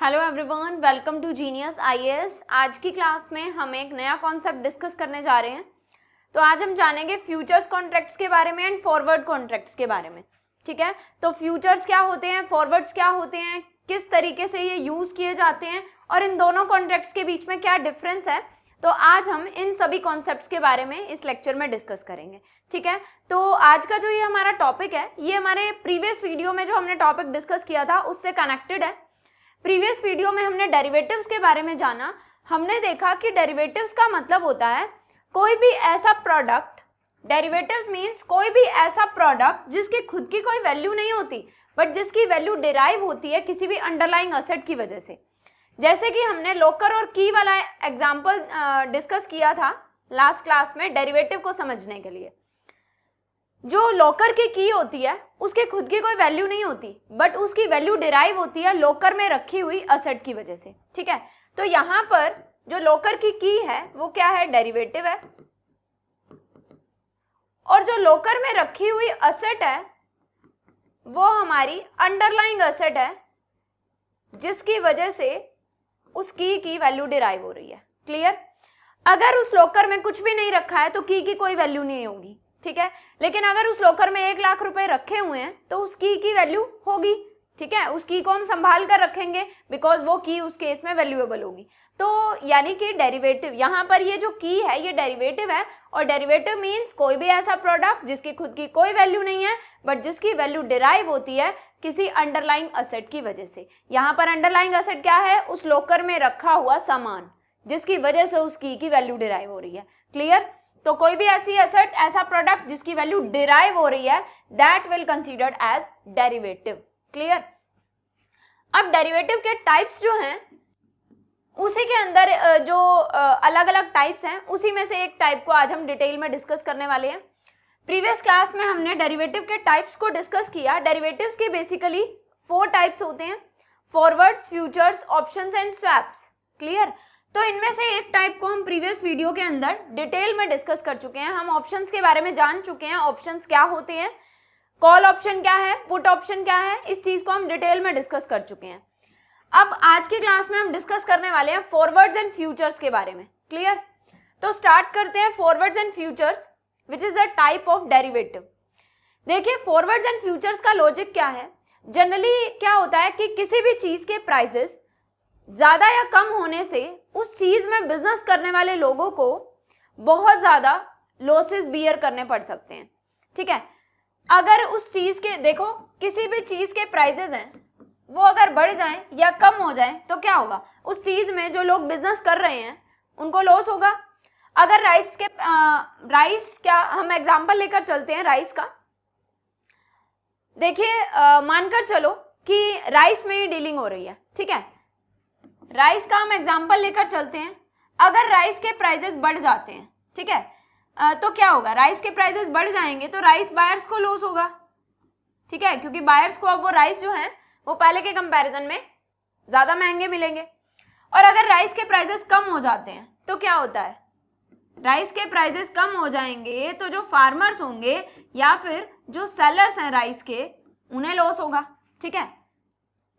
Hello everyone, welcome to genius IAS. आज की class में हम एक नया कॉन्सेप्ट डिस्कस करने जा रहे हैं। तो आज हम जानेंगे फ्यूचर्स कॉन्ट्रैक्ट्स के बारे में एंड फॉरवर्ड कॉन्ट्रैक्ट्स के बारे में। ठीक है, तो फ्यूचर्स क्या होते हैं, फॉरवर्ड्स क्या होते हैं, किस तरीके से ये यूज किए जाते हैं और इन दोनों कॉन्ट्रैक्ट्स के बीच में क्या डिफरेंस है, तो आज हम इन सभी कॉन्सेप्ट्स के बारे में इस लेक्चर में डिस्कस करेंगे। ठीक है, तो आज का जो ये हमारा टॉपिक है ये हमारे प्रीवियस वीडियो में जो हमने टॉपिक डिस्कस किया था उससे कनेक्टेड है। प्रीवियस वीडियो में हमने डेरिवेटिव्स के बारे में जाना। हमने देखा कि डेरिवेटिव्स का मतलब होता है कोई भी ऐसा प्रोडक्ट, डेरिवेटिव्स मींस कोई भी ऐसा प्रोडक्ट जिसकी खुद की कोई वैल्यू नहीं होती बट जिसकी वैल्यू डिराइव होती है किसी भी अंडरलाइंग एसेट की वजह से। जैसे कि हमने लोकर और की वाला एग्जांपल डिस्कस किया था लास्ट क्लास में डेरिवेटिव को समझने के लिए। जो लोकर की की होती है उसके खुद की कोई वैल्यू नहीं होती बट उसकी वैल्यू डिराइव होती है लोकर में रखी हुई असेट की वजह से। ठीक है, तो यहां पर जो लोकर की है वो क्या है, डेरिवेटिव है, और जो लोकर में रखी हुई असेट है वो हमारी अंडरलाइंग असेट है जिसकी वजह से उस की वैल्यू डिराइव हो रही है। क्लियर? अगर उस लोकर में कुछ भी नहीं रखा है तो की कोई वैल्यू नहीं होगी। ठीक है, लेकिन अगर उस लोकर में 1 लाख रुपए रखे हुए हैं तो उस की वैल्यू होगी। ठीक है, उस की को हम संभाल कर रखेंगे बिकॉज वो की उस केस में वैल्यूएबल होगी। तो यानी कि डेरिवेटिव, यहाँ पर ये जो की है ये डेरिवेटिव है, और डेरिवेटिव मीन्स कोई भी ऐसा प्रोडक्ट जिसकी खुद की कोई वैल्यू नहीं है बट जिसकी वैल्यू डिराइव होती है किसी अंडरलाइंग असेट की वजह से। यहाँ पर अंडरलाइंग असेट क्या है, उस लोकर में रखा हुआ सामान जिसकी वजह से उस की वैल्यू डिराइव हो रही है। क्लियर? तो कोई भी ऐसी एसेट, ऐसा प्रोडक्ट जिसकी वैल्यू डिराइव हो रही है that will considered as derivative. Clear? अब डेरिवेटिव के टाइप्स जो हैं उसी के अंदर जो अलग अलग टाइप्स हैं उसी में से एक टाइप को आज हम डिटेल में डिस्कस करने वाले हैं। प्रीवियस क्लास में हमने डेरिवेटिव के टाइप्स को डिस्कस किया। डेरिवेटिव्स के बेसिकली 4 टाइप्स होते हैं, forwards, futures, options and swaps. Clear? तो इनमें से एक टाइप को हम प्रीवियस वीडियो के अंदर डिटेल में डिस्कस कर चुके हैं। हम ऑप्शंस के बारे में जान चुके हैं, ऑप्शंस क्या होते हैं, कॉल ऑप्शन क्या है, पुट ऑप्शन क्या है, इस चीज को हम डिटेल में डिस्कस कर चुके हैं। अब आज की क्लास में हम डिस्कस करने वाले हैं फॉरवर्ड्स एंड फ्यूचर्स के बारे में। क्लियर? तो स्टार्ट करते हैं forwards and futures which is a type of derivative. देखिए, फॉरवर्ड्स एंड फ्यूचर्स का लॉजिक क्या है। जनरली क्या होता है कि किसी भी चीज के प्राइसेस ज्यादा या कम होने से उस चीज में बिजनेस करने वाले लोगों को बहुत ज्यादा लॉसेस बियर करने पड़ सकते हैं। ठीक है, अगर उस चीज के, देखो किसी भी चीज के प्राइसेस हैं वो अगर बढ़ जाएं या कम हो जाएं तो क्या होगा, उस चीज में जो लोग बिजनेस कर रहे हैं उनको लॉस होगा। अगर राइस क्या, हम एग्जांपल लेकर चलते हैं राइस का। देखिए, मानकर चलो कि राइस में ही डीलिंग हो रही है। ठीक है, राइस का हम एग्जांपल लेकर चलते हैं। अगर राइस के प्राइसेस बढ़ जाते हैं, ठीक है, तो क्या होगा, राइस के प्राइसेस बढ़ जाएंगे तो राइस बायर्स को लॉस होगा। ठीक है, क्योंकि बायर्स को अब वो राइस जो है वो पहले के कंपैरिजन में ज्यादा महंगे मिलेंगे। और अगर राइस के प्राइसेस कम हो जाते हैं तो क्या होता है, राइस के प्राइसेस कम हो जाएंगे तो जो फार्मर्स होंगे या फिर जो सेलर्स हैं राइस के, उन्हें लॉस होगा। ठीक है,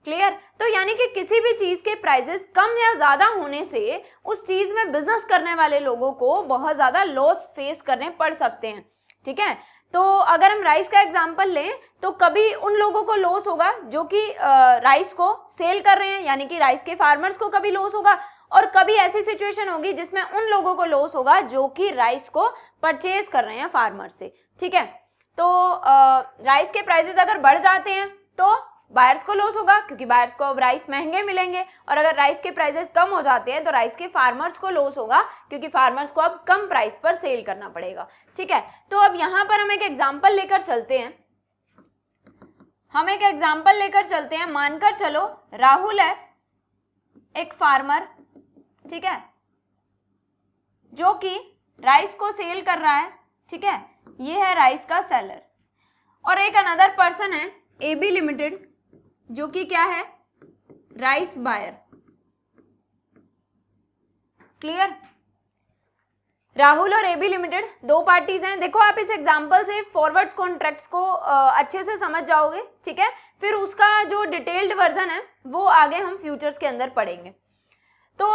क्लियर? तो यानी कि किसी भी चीज के प्राइसेस कम या ज्यादा होने से उस चीज में बिजनेस करने वाले लोगों को बहुत ज्यादा लॉस फेस करने पड़ सकते हैं। ठीक है, तो अगर हम राइस का एग्जांपल लें तो कभी उन लोगों को लॉस होगा जो कि राइस को सेल कर रहे हैं, यानी कि राइस के फार्मर्स को कभी लॉस होगा, और कभी ऐसी सिचुएशन होगी जिसमें उन लोगों को लॉस होगा जो कि राइस को परचेज कर रहे हैं फार्मर से। ठीक है, तो राइस के प्राइसेस अगर बढ़ जाते हैं तो बायर्स को लॉस होगा क्योंकि बायर्स को अब राइस महंगे मिलेंगे, और अगर राइस के प्राइसेस कम हो जाते हैं तो राइस के फार्मर्स को लॉस होगा क्योंकि फार्मर्स को अब कम प्राइस पर सेल करना पड़ेगा। ठीक है, तो अब यहाँ पर हम एक एग्जांपल लेकर चलते हैं। मानकर चलो राहुल है एक फार्मर, ठीक है, जो कि राइस को सेल कर रहा है। ठीक है, ये है राइस का सेलर, और एक अनदर पर्सन है AB लिमिटेड जो कि क्या है, राइस बायर। क्लियर? राहुल और एबी लिमिटेड दो पार्टीज हैं। देखो आप इस एग्जांपल से फॉरवर्ड्स कॉन्ट्रैक्ट्स को अच्छे से समझ जाओगे, ठीक है। फिर उसका जो डिटेल्ड वर्जन है वो आगे हम फ्यूचर्स के अंदर पढ़ेंगे। तो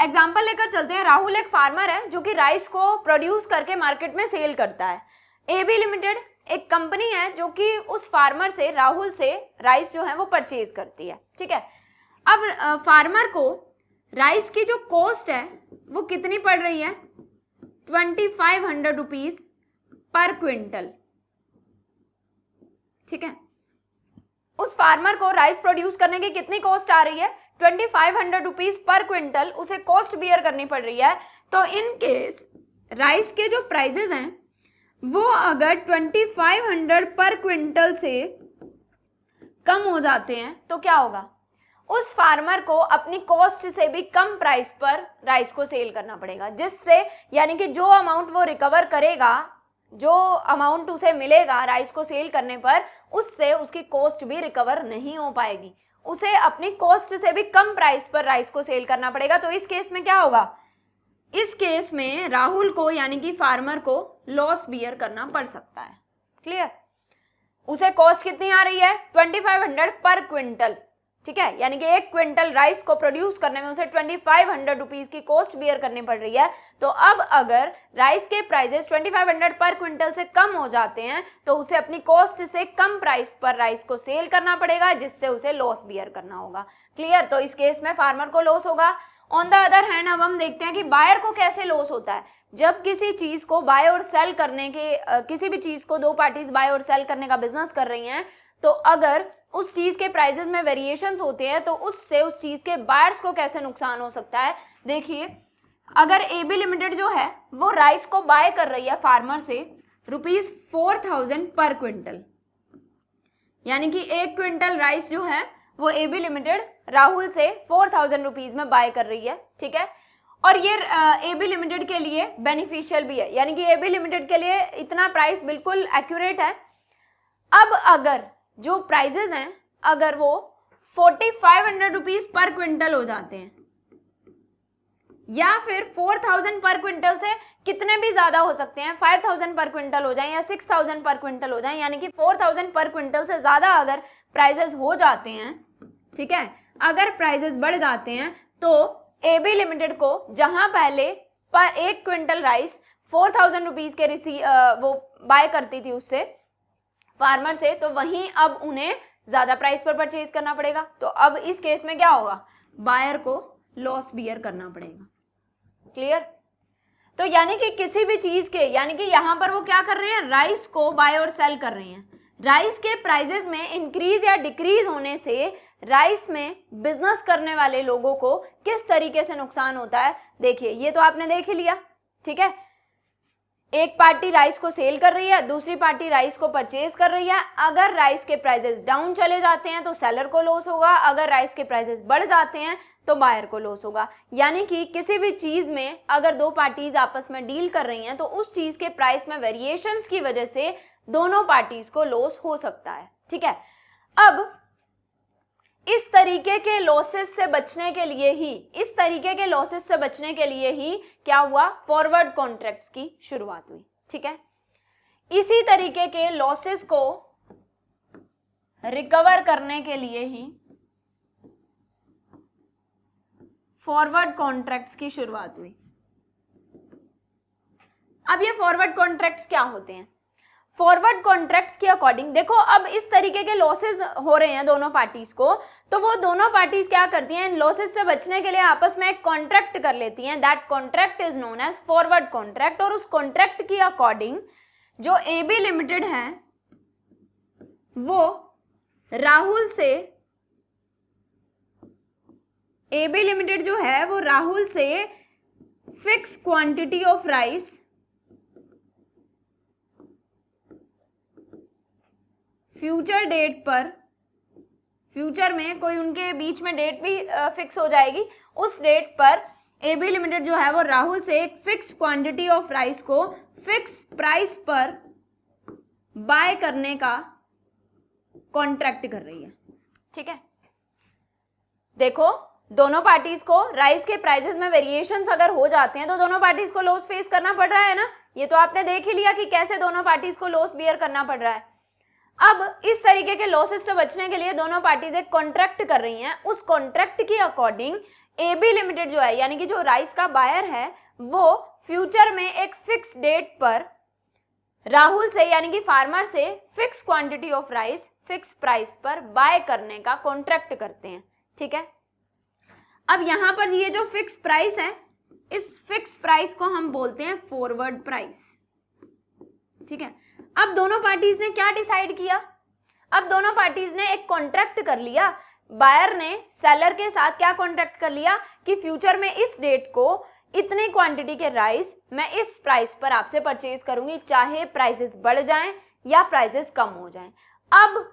एग्जांपल लेकर चलते हैं। राहुल एक फार्मर है जो कि राइस को प्रोड्यूस करके मार्केट में सेल करता है। एबी लिमिटेड एक कंपनी है जो कि उस फार्मर से, राहुल से राइस जो है वो परचेज करती है, ठीक है। अब फार्मर को राइस की जो कॉस्ट है वो कितनी पड़ रही है, 2500 रुपीज पर क्विंटल, ठीक है। उस फार्मर को राइस प्रोड्यूस करने की कितनी कॉस्ट आ रही है, 2500 रुपीज पर क्विंटल उसे कॉस्ट बियर करनी पड़ रही है। तो इन केस राइस के जो प्राइजेस हैं वो अगर 2500 पर क्विंटल से कम हो जाते हैं तो क्या होगा, उस फार्मर को अपनी कॉस्ट से भी कम प्राइस पर राइस को सेल करना पड़ेगा, जिससे यानी कि जो अमाउंट वो रिकवर करेगा, जो अमाउंट उसे मिलेगा राइस को सेल करने पर, उससे उसकी कॉस्ट भी रिकवर नहीं हो पाएगी। उसे अपनी कॉस्ट से भी कम प्राइस पर राइस को सेल करना पड़ेगा। तो इस केस में क्या होगा, इस केस में राहुल को यानी कि फार्मर को लॉस बियर करना पड़ सकता है। क्लियर। उसे कॉस्ट कितनी आ रही है, 2500 पर क्विंटल, ठीक है। यानी कि एक क्विंटल राइस को प्रोड्यूस करने में उसे 2500 रुपीज की कॉस्ट बियर करनी पड़ रही है। तो अब अगर राइस के प्राइजेस 2500 पर क्विंटल से कम हो जाते हैं तो उसे अपनी कॉस्ट से कम प्राइस पर राइस को सेल करना पड़ेगा, जिससे उसे लॉस बियर करना होगा। क्लियर। तो इस केस में फार्मर को लॉस होगा। ऑन द अदर हैंड अब हम देखते हैं कि बायर को कैसे लॉस होता है। जब किसी चीज को बाय और सेल करने के किसी भी चीज को दो पार्टीज बाय और सेल करने का बिजनेस कर रही हैं, तो अगर उस चीज के प्राइसेस में वेरिएशंस होते हैं तो उससे उस चीज के बायर्स को कैसे नुकसान हो सकता है। देखिए, अगर एबी लिमिटेड जो है वो राइस को बाय कर रही है फार्मर से ₹4000 पर क्विंटल, यानी कि एक क्विंटल राइस जो है वो एबी लिमिटेड राहुल से 4000 रुपीज में बाय कर रही है, ठीक है। और ये एबी लिमिटेड के लिए बेनिफिशियल भी है, यानी कि एबी लिमिटेड के लिए इतना प्राइस बिल्कुल एक्यूरेट है। अब अगर जो प्राइजेस हैं अगर वो 4500 रुपीज पर क्विंटल हो जाते हैं, या फिर 4000 पर क्विंटल से कितने भी ज्यादा हो सकते हैं, 5000 पर क्विंटल हो जाए या 6000 पर क्विंटल हो जाए, यानी कि 4000 पर क्विंटल से ज्यादा अगर प्राइजेस हो जाते हैं, ठीक है, अगर प्राइजेस बढ़ जाते हैं, तो एबी लिमिटेड को जहां पहले पर एक क्विंटल राइस 4000 रुपीज के वो बाय करती थी उससे फार्मर से, तो वहीं अब उन्हें ज्यादा प्राइस पर परचेज करना पड़ेगा। तो अब इस केस में क्या होगा, बायर को लॉस बियर करना पड़ेगा। क्लियर। तो यानी कि किसी भी चीज के, यानी कि यहां पर वो क्या कर रहे हैं, राइस को बाय और सेल कर रहे हैं। राइस के प्राइजेस में इंक्रीज या डिक्रीज होने से राइस में बिजनेस करने वाले लोगों को किस तरीके से नुकसान होता है, देखिए ये तो आपने देख ही लिया, ठीक है। एक पार्टी राइस को सेल कर रही है, दूसरी पार्टी राइस को परचेज कर रही है। अगर राइस के प्राइसेस डाउन चले जाते हैं तो सेलर को लॉस होगा, अगर राइस के प्राइसेस बढ़ जाते हैं तो बायर को लॉस होगा। यानी कि किसी भी चीज में अगर दो पार्टीज आपस में डील कर रही हैं तो उस चीज के प्राइस में वेरिएशंस की वजह से दोनों पार्टीज को लॉस हो सकता है, ठीक है। अब इस तरीके के लॉसेस से बचने के लिए ही क्या हुआ, फॉरवर्ड कॉन्ट्रैक्ट्स की शुरुआत हुई, ठीक है। इसी तरीके के लॉसेस को रिकवर करने के लिए ही फॉरवर्ड कॉन्ट्रैक्ट्स की शुरुआत हुई। अब ये फॉरवर्ड कॉन्ट्रैक्ट्स क्या होते हैं, फॉरवर्ड कॉन्ट्रैक्ट्स के अकॉर्डिंग देखो, अब इस तरीके के लॉसेस हो रहे हैं दोनों पार्टीज को, तो वो दोनों पार्टीज क्या करती हैं, इन लॉसेस से बचने के लिए आपस में एक कॉन्ट्रैक्ट कर लेती हैं। That contract is known as forward contract. और उस कॉन्ट्रैक्ट के अकॉर्डिंग जो एबी लिमिटेड है वो राहुल से, एबी लिमिटेड जो है वो राहुल से fix quantity of rice future date पर, फ्यूचर में कोई उनके बीच में डेट भी फिक्स हो जाएगी, उस डेट पर एबी लिमिटेड जो है वो राहुल से एक फिक्स क्वांटिटी ऑफ राइस को फिक्स प्राइस पर बाय करने का कॉन्ट्रैक्ट कर रही है, ठीक है। देखो दोनों पार्टीज को राइस के प्राइसेस में वेरिएशंस अगर हो जाते हैं तो दोनों पार्टीज को लॉस फेस करना पड़ रहा है ना। ये तो आपने देख ही लिया कि कैसे दोनों पार्टीज को लॉस बियर करना पड़ रहा है। अब इस तरीके के लॉसेस से बचने के लिए दोनों पार्टीज एक कॉन्ट्रैक्ट कर रही हैं। उस कॉन्ट्रैक्ट के अकॉर्डिंग एबी लिमिटेड जो है यानी कि जो राइस का बायर है वो फ्यूचर में एक फिक्स डेट पर राहुल से यानी कि फार्मर से fix quantity of rice fix price पर बाय करने का कॉन्ट्रैक्ट करते हैं। ठीक है, अब यहां पर ये जो फिक्स प्राइस है इस फिक्स प्राइस को हम बोलते हैं फॉरवर्ड प्राइस। ठीक है, अब दोनों पार्टीज ने क्या डिसाइड किया, अब दोनों पार्टीज ने एक कॉन्ट्रैक्ट कर लिया। बायर ने सेलर के साथ क्या कॉन्ट्रैक्ट कर लिया कि फ्यूचर में इस डेट को इतनी क्वांटिटी के राइस मैं इस प्राइस पर आपसे परचेज करूंगी, चाहे प्राइसेस बढ़ जाएं या प्राइसेस कम हो जाएं। अब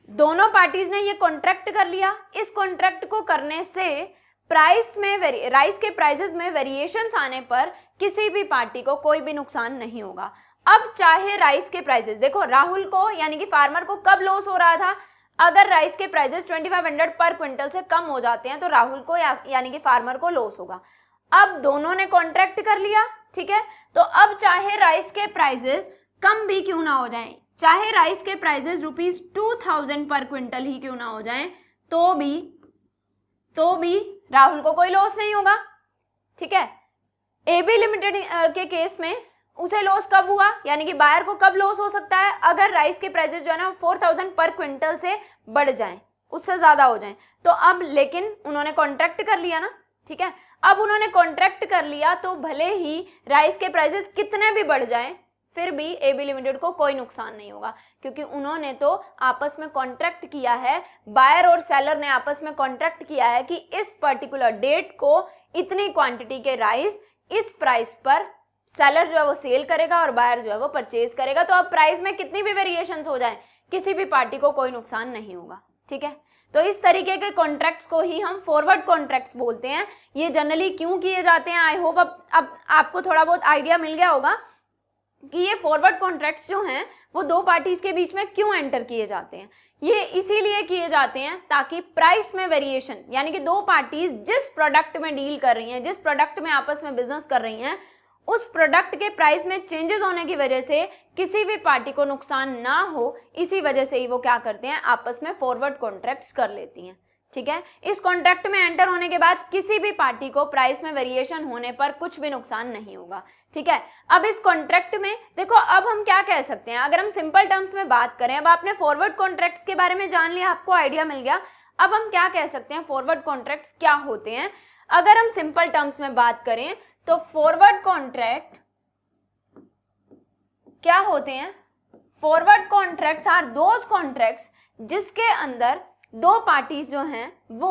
दोनों पार्टीज ने ये कॉन्ट्रैक्ट कर लिया। इस कॉन्ट्रैक्ट को करने से प्राइस में राइस के प्राइसेस में वेरिएशंस आने पर किसी भी पार्टी को कोई भी नुकसान नहीं होगा। अब चाहे राइस के प्राइसेस, देखो राहुल को यानी कि फार्मर को कब लॉस हो रहा था, अगर राइस के प्राइसेस 2500 पर क्विंटल से कम हो जाते हैं तो राहुल को यानी कि फार्मर को लॉस होगा। अब दोनों ने कॉन्ट्रैक्ट कर लिया। ठीक है, तो अब चाहे राइस के प्राइसेस कम भी क्यों ना हो जाएं, चाहे राइस के प्राइसेस ₹2000 पर क्विंटल ही क्यों ना हो जाएं, तो भी राहुल को कोई लॉस नहीं होगा। ठीक है, एबी लिमिटेड के केस में उसे लॉस कब हुआ, यानी कि बायर को कब लॉस हो सकता है, अगर राइस के प्राइसेस जो है ना 4000 पर क्विंटल से बढ़ जाएं, उससे ज्यादा हो जाएं। तो अब लेकिन उन्होंने कॉन्ट्रैक्ट कर लिया ना। ठीक है, अब उन्होंने कॉन्ट्रैक्ट कर लिया तो भले ही राइस के प्राइसेस कितने भी बढ़ जाएं फिर भी एबी लिमिटेड को कोई नुकसान नहीं होगा, क्योंकि उन्होंने तो आपस में कॉन्ट्रैक्ट किया है, बायर और सेलर ने आपस में कॉन्ट्रैक्ट किया है कि इस पर्टिकुलर डेट को इतनी क्वांटिटी के राइस इस प्राइस पर सेलर जो है वो सेल करेगा और बायर जो है वो परचेज करेगा। तो अब प्राइस में कितनी भी वेरिएशंस हो जाए किसी भी पार्टी को कोई नुकसान नहीं होगा। ठीक है, तो इस तरीके के कॉन्ट्रैक्ट्स को ही हम फॉरवर्ड कॉन्ट्रैक्ट्स बोलते हैं। ये जनरली क्यों किए जाते हैं, आई होप अब आपको थोड़ा बहुत आइडिया मिल गया होगा कि ये फॉरवर्ड कॉन्ट्रैक्ट्स जो हैं वो दो पार्टीज के बीच में क्यों एंटर किए जाते हैं। ये इसीलिए किए जाते हैं ताकि प्राइस में वेरिएशन, यानी कि दो पार्टीज जिस प्रोडक्ट में डील कर रही हैं, जिस प्रोडक्ट में आपस में बिजनेस कर रही हैं, उस प्रोडक्ट के प्राइस में चेंजेस होने की वजह से किसी भी पार्टी को नुकसान ना हो, इसी वजह से ही वो क्या करते हैं, आपस में फॉरवर्ड कॉन्ट्रैक्ट्स कर लेती हैं। ठीक है, इस कॉन्ट्रैक्ट में एंटर होने के बाद किसी भी पार्टी को प्राइस में वेरिएशन होने पर कुछ भी नुकसान नहीं होगा। ठीक है, अब इस कॉन्ट्रैक्ट में देखो, अब हम क्या कह सकते हैं, अगर हम सिंपल टर्म्स में बात करें, अब आपने फॉरवर्ड कॉन्ट्रैक्ट्स के बारे में जान लिया, आपको आइडिया मिल गया, अब हम क्या कह सकते हैं, फॉरवर्ड कॉन्ट्रैक्ट्स क्या होते हैं। अगर हम सिंपल टर्म्स में बात करें तो फॉरवर्ड कॉन्ट्रैक्ट क्या होते हैं, forward contracts are those contracts जिसके अंदर दो पार्टीज जो हैं वो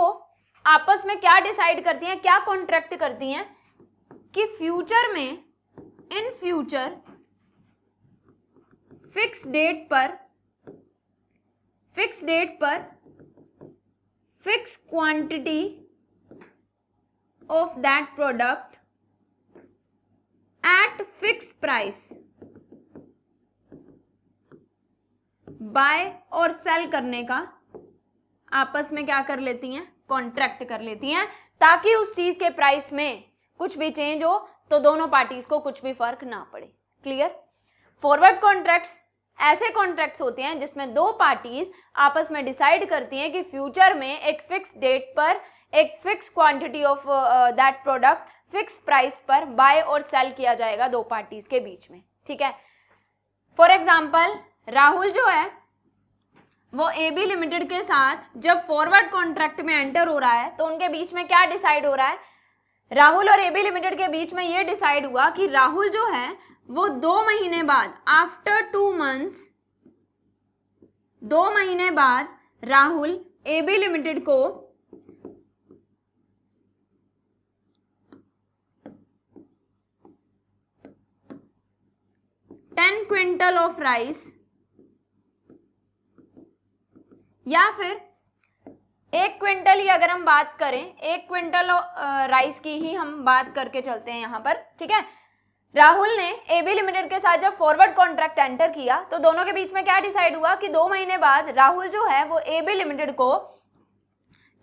आपस में क्या डिसाइड करती हैं, क्या कॉन्ट्रैक्ट करती हैं कि फ्यूचर में, इन फ्यूचर फिक्स डेट पर fix quantity of that product at fix price by or cell करने का आपस में क्या कर लेती हैं, कॉन्ट्रैक्ट कर लेती हैं, ताकि उस चीज के प्राइस में कुछ भी चेंज हो तो दोनों पार्टीज को कुछ भी फर्क ना पड़े। क्लियर। फॉरवर्ड कॉन्ट्रैक्ट्स ऐसे कॉन्ट्रैक्ट्स होते हैं जिसमें दो पार्टीज आपस में डिसाइड करती हैं कि फ्यूचर में एक फिक्स डेट पर एक fix quantity of that product fix price पर बाय और सेल किया जाएगा दो पार्टीज के बीच में। ठीक है, फॉर एग्जाम्पल राहुल जो है वो एबी लिमिटेड के साथ जब फॉरवर्ड कॉन्ट्रैक्ट में एंटर हो रहा है तो उनके बीच में क्या डिसाइड हो रहा है, राहुल और एबी लिमिटेड के बीच में ये डिसाइड हुआ कि राहुल जो है वो 2 महीने बाद, आफ्टर 2 months, 2 महीने बाद राहुल एबी लिमिटेड को 10 क्विंटल ऑफ राइस या फिर 1 क्विंटल ही अगर हम बात करें, 1 क्विंटल राइस की ही हम बात करके चलते हैं यहाँ पर। ठीक है, राहुल ने एबी लिमिटेड के साथ जब फॉरवर्ड कॉन्ट्रैक्ट एंटर किया तो दोनों के बीच में क्या डिसाइड हुआ कि 2 महीने बाद राहुल जो है वो एबी लिमिटेड को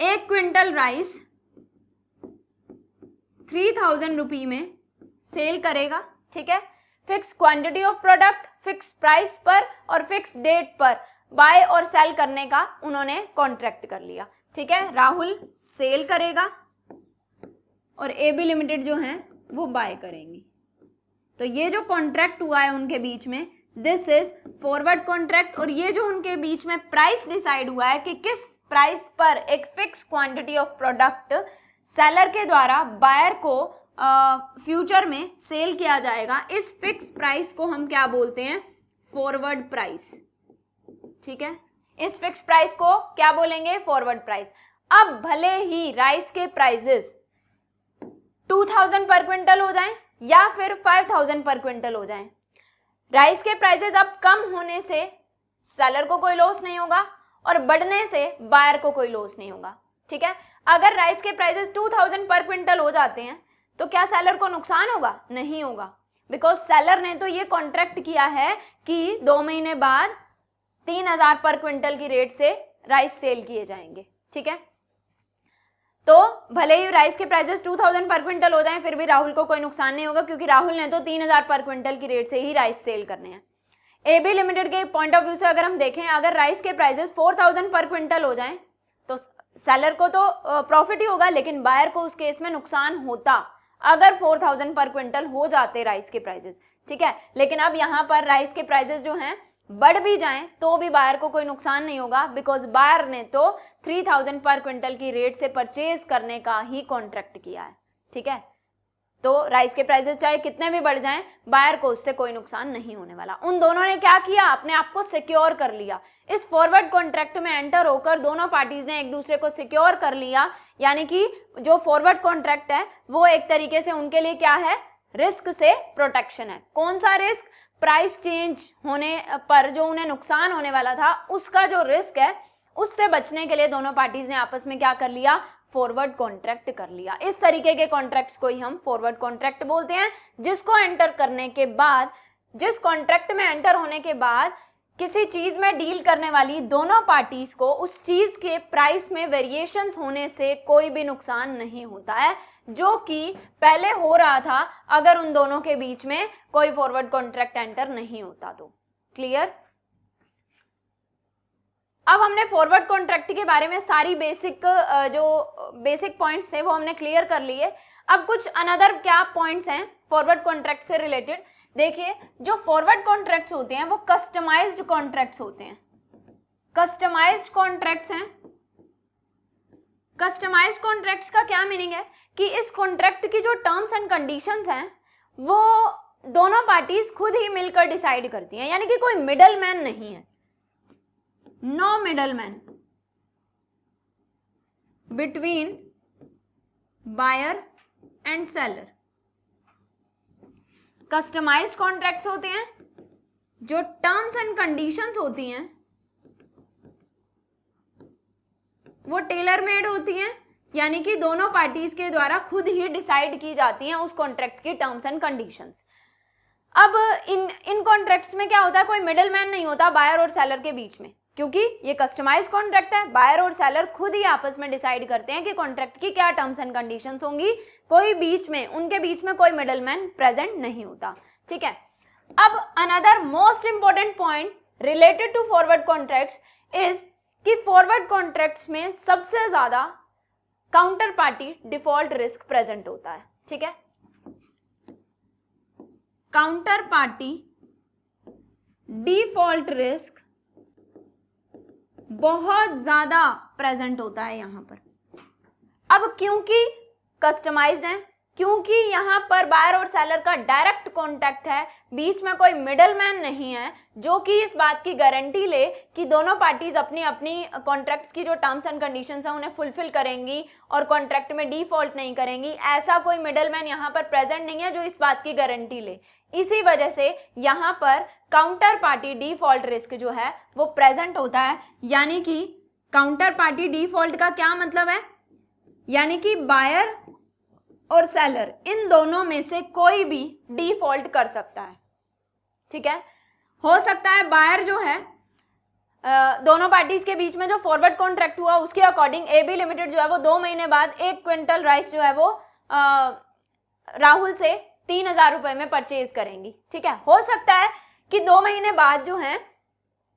1 क्विंटल राइस 3000 रुपये में सेल करेगा, ठीक है। Fix quantity of product, fix price पर और फिक्स डेट पर बाय और सेल करने का उन्होंने कॉन्ट्रैक्ट कर लिया, ठीक है। राहुल सेल करेगा और AB लिमिटेड जो है वो बाय करेंगी। तो ये जो कॉन्ट्रैक्ट हुआ है उनके बीच में, दिस इज फॉरवर्ड कॉन्ट्रैक्ट। और ये जो उनके बीच में प्राइस डिसाइड हुआ है कि किस प्राइस पर एक fix quantity of product seller के द्वारा बायर को फ्यूचर में सेल किया जाएगा, इस फिक्स प्राइस को हम क्या बोलते हैं? फॉरवर्ड प्राइस, ठीक है। इस फिक्स प्राइस को क्या बोलेंगे? Forward price. अब भले ही राइस के प्राइजेस 2000 पर क्विंटल हो जाएं या फिर 5000 पर क्विंटल हो जाएं, राइस के प्राइसेस अब कम होने से सेलर को कोई लॉस नहीं होगा और बढ़ने से बायर को कोई लॉस नहीं होगा, ठीक है। अगर राइस के प्राइसेस 2000 पर क्विंटल हो जाते हैं तो क्या सेलर को नुकसान होगा? नहीं होगा, बिकॉज सेलर ने तो ये कॉन्ट्रैक्ट किया है कि 2 महीने बाद 3000 पर क्विंटल की रेट से राइस सेल किए जाएंगे, ठीक है। तो भले ही राइस के प्राइसेस 2000 पर क्विंटल हो जाएं फिर भी राहुल को कोई नुकसान नहीं होगा, क्योंकि राहुल ने तो 3000 पर क्विंटल की रेट से ही राइस सेल करने हैं। AB लिमिटेड के पॉइंट ऑफ व्यू से अगर हम देखें, अगर राइस के प्राइसेस 4000 पर क्विंटल हो जाएं तो सेलर को तो प्रॉफिट ही होगा, लेकिन बायर को उस केस में नुकसान होता अगर 4000 पर क्विंटल हो जाते राइस के प्राइसेस, ठीक है। लेकिन अब यहाँ पर राइस के प्राइसेस जो हैं बढ़ भी जाएं तो भी बायर को कोई नुकसान नहीं होगा, बिकॉज बायर ने तो 3000 पर क्विंटल की रेट से परचेज करने का ही कॉन्ट्रैक्ट किया है, ठीक है। तो राइस के प्राइसेस चाहे कितने भी बढ़ जाएं, बायर को उससे कोई नुकसान नहीं होने वाला। उन दोनों ने क्या किया? अपने आप को सिक्योर कर लिया। इस फॉरवर्ड कॉन्ट्रैक्ट में एंटर होकर दोनों पार्टीज ने एक दूसरे को सिक्योर कर लिया, यानी कि जो फॉरवर्ड कॉन्ट्रैक्ट है वो एक तरीके से उनके लिए क्या है? रिस्क से प्रोटेक्शन है। कौन सा रिस्क? प्राइस चेंज होने पर जो उन्हें नुकसान होने वाला था उसका जो रिस्क है उससे बचने के लिए दोनों पार्टीज ने आपस में क्या कर लिया? फॉरवर्ड कॉन्ट्रैक्ट कर लिया। इस तरीके के कॉन्ट्रैक्ट्स को ही हम फॉरवर्ड कॉन्ट्रैक्ट बोलते हैं, जिसको एंटर करने के बाद, जिस कॉन्ट्रैक्ट में एंटर होने के बाद किसी चीज में डील करने वाली दोनों पार्टीज को उस चीज के प्राइस में वेरिएशंस होने से कोई भी नुकसान नहीं होता है, जो कि पहले हो रहा था अगर उन दोनों के बीच में कोई फॉरवर्ड कॉन्ट्रैक्ट एंटर नहीं होता तो। क्लियर? अब हमने फॉरवर्ड कॉन्ट्रैक्ट के बारे में सारी बेसिक पॉइंट्स थे वो हमने क्लियर कर लिए। अब कुछ अनदर क्या पॉइंट्स हैं फॉरवर्ड कॉन्ट्रैक्ट से रिलेटेड। देखिए, जो फॉरवर्ड कॉन्ट्रैक्ट्स होते हैं वो कस्टमाइज्ड कॉन्ट्रैक्ट्स होते हैं। कस्टमाइज्ड कॉन्ट्रैक्ट्स हैं। कस्टमाइज्ड कॉन्ट्रैक्ट्स का क्या मीनिंग है कि इस कॉन्ट्रैक्ट की जो टर्म्स एंड कंडीशंस हैं वो दोनों पार्टीज खुद ही मिलकर डिसाइड करती हैं, यानी कि कोई मिडल मैन नहीं है। No middleman between buyer and seller. Customized contracts होते हैं, जो टर्म्स एंड कंडीशंस होती हैं वो टेलर मेड होती हैं, यानी कि दोनों पार्टीज के द्वारा खुद ही डिसाइड की जाती हैं उस कॉन्ट्रैक्ट की टर्म्स एंड कंडीशंस। अब इन कॉन्ट्रैक्ट्स में क्या होता है? कोई मिडलमैन नहीं होता बायर और सेलर के बीच में, क्योंकि ये कस्टमाइज्ड कॉन्ट्रैक्ट है। बायर और सेलर खुद ही आपस में डिसाइड करते हैं कि कॉन्ट्रैक्ट की क्या टर्म्स एंड कंडीशंस होंगी। कोई बीच में, उनके बीच में कोई मिडलमैन प्रेजेंट नहीं होता, ठीक है। अब another most important point related to forward contracts is कि फॉरवर्ड कॉन्ट्रैक्ट्स में सबसे ज्यादा counter party default risk present होता है, ठीक है। काउंटर पार्टी डिफॉल्ट रिस्क बहुत ज्यादा प्रेजेंट होता है यहां पर। अब क्योंकि कस्टमाइज्ड है, क्योंकि यहां पर बायर और सेलर का डायरेक्ट कॉन्टैक्ट है, बीच में कोई मिडलमैन नहीं है जो कि इस बात की गारंटी ले कि दोनों पार्टीज अपनी अपनी कॉन्ट्रैक्ट्स की जो टर्म्स एंड कंडीशंस हैं उन्हें फुलफिल करेंगी और कॉन्ट्रैक्ट में डिफॉल्ट नहीं करेंगी। ऐसा कोई मिडलमैन यहां पर प्रेजेंट नहीं है जो इस बात की गारंटी ले। इसी वजह से यहां पर काउंटर पार्टी डिफॉल्ट रिस्क जो है वो प्रेजेंट होता है। यानी कि काउंटर पार्टी डिफॉल्ट का क्या मतलब है? यानी कि बायर और सेलर इन दोनों में से कोई भी डिफॉल्ट कर सकता है, ठीक है। हो सकता है बायर जो है दोनों पार्टीज के बीच में जो फॉरवर्ड कॉन्ट्रैक्ट हुआ उसके अकॉर्डिंग AB लिमिटेड जो है वो 2 महीने बाद 1 क्विंटल राइस जो है वो राहुल से 3,000 रुपए में परचेज करेंगी, ठीक है। हो सकता है कि 2 महीने बाद जो है